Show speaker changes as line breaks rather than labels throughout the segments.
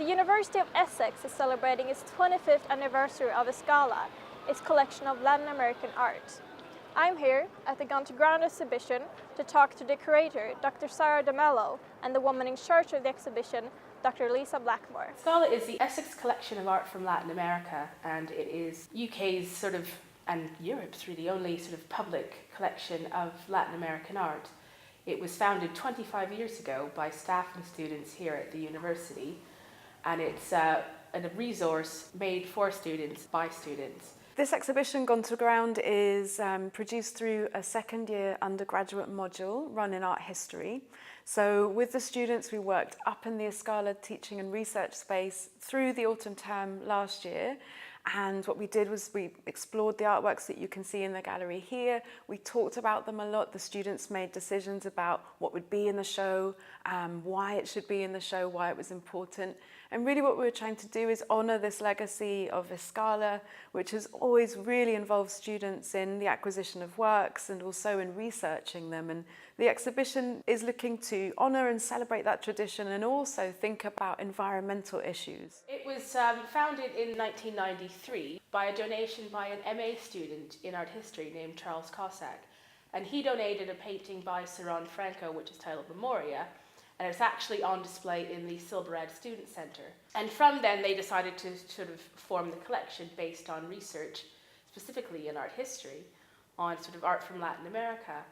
The University of Essex is celebrating its 25th anniversary of ESCALA, its collection of Latin American art. I'm here at the Gone to Ground exhibition to talk to the curator, Dr. Sarah DeMello, and the woman in charge of the exhibition, Dr. Lisa Blackmore.
ESCALA is the Essex collection of art from Latin America, and it is UK's and Europe's really only public collection of Latin American art. It was founded 25 years ago by staff and students here at the university, and it's a resource made for students by students.
This exhibition, Gone to Ground, is produced through a second-year undergraduate module run in art history. So with the students, we worked up in the ESCALA teaching and research space through the autumn term last year. And what we did was we explored the artworks that you can see in the gallery here. We talked about them a lot. The students made decisions about what would be in the show, why it should be in the show, why it was important. And really what we were trying to do is honour this legacy of ESCALA, which has always really involved students in the acquisition of works and also in researching them. And the exhibition is looking to honour and celebrate that tradition and also think about environmental issues.
It was founded in 1993 by a donation by an MA student in art history named Charles Cossack. And he donated a painting by Saron Franco, which is titled Memoria, and it's actually on display in the Silberad Student Centre. And from then they decided to form the collection based on research, specifically in art history, on art from Latin America.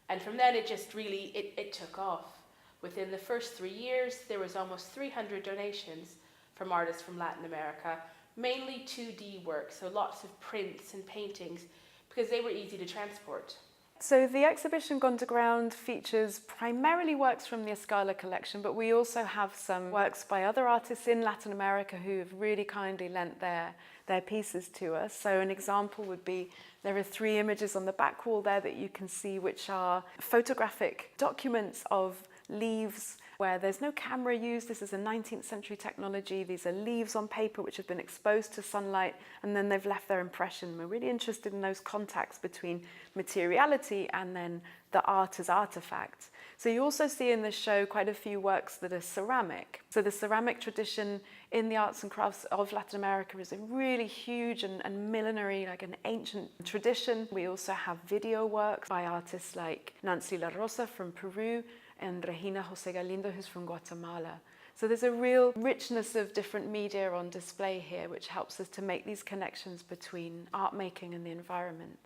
And from then it just really, it took off. Within the first 3 years, there was almost 300 donations from artists from Latin America, mainly 2D work, so lots of prints and paintings, because they were easy to transport.
So the exhibition Gone to Ground features primarily works from the ESCALA collection, but we also have some works by other artists in Latin America who have really kindly lent their pieces to us. So an example would be, there are 3 images on the back wall there that you can see, which are photographic documents of leaves where there's no camera used. This is a 19th century technology. These are leaves on paper which have been exposed to sunlight and then they've left their impression. We're really interested in those contacts between materiality and then the art as artifacts. So you also see in this show quite a few works that are ceramic. So the ceramic tradition in the arts and crafts of Latin America is a really huge and millenary, like an ancient tradition. We also have video works by artists like Nancy La Rosa from Peru and Regina Jose Galindo, who's from Guatemala. So there's a real richness of different media on display here, which helps us to make these connections between art making and the environment.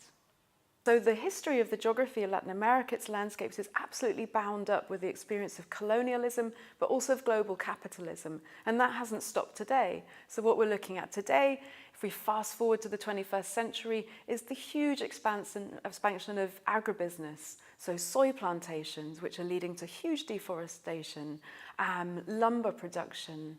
So the history of the geography of Latin America, its landscapes, is absolutely bound up with the experience of colonialism, but also of global capitalism. And that hasn't stopped today. So what we're looking at today, if we fast forward to the 21st century, is the huge expansion of agribusiness. So soy plantations, which are leading to huge deforestation, lumber production,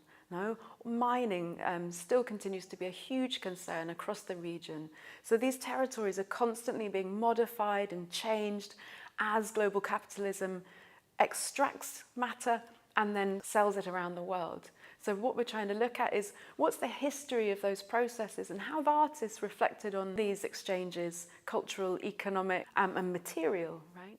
mining still continues to be a huge concern across the region. So these territories are constantly being modified and changed as global capitalism extracts matter and then sells it around the world. So what we're trying to look at is what's the history of those processes and how have artists reflected on these exchanges, cultural, economic, and material, right?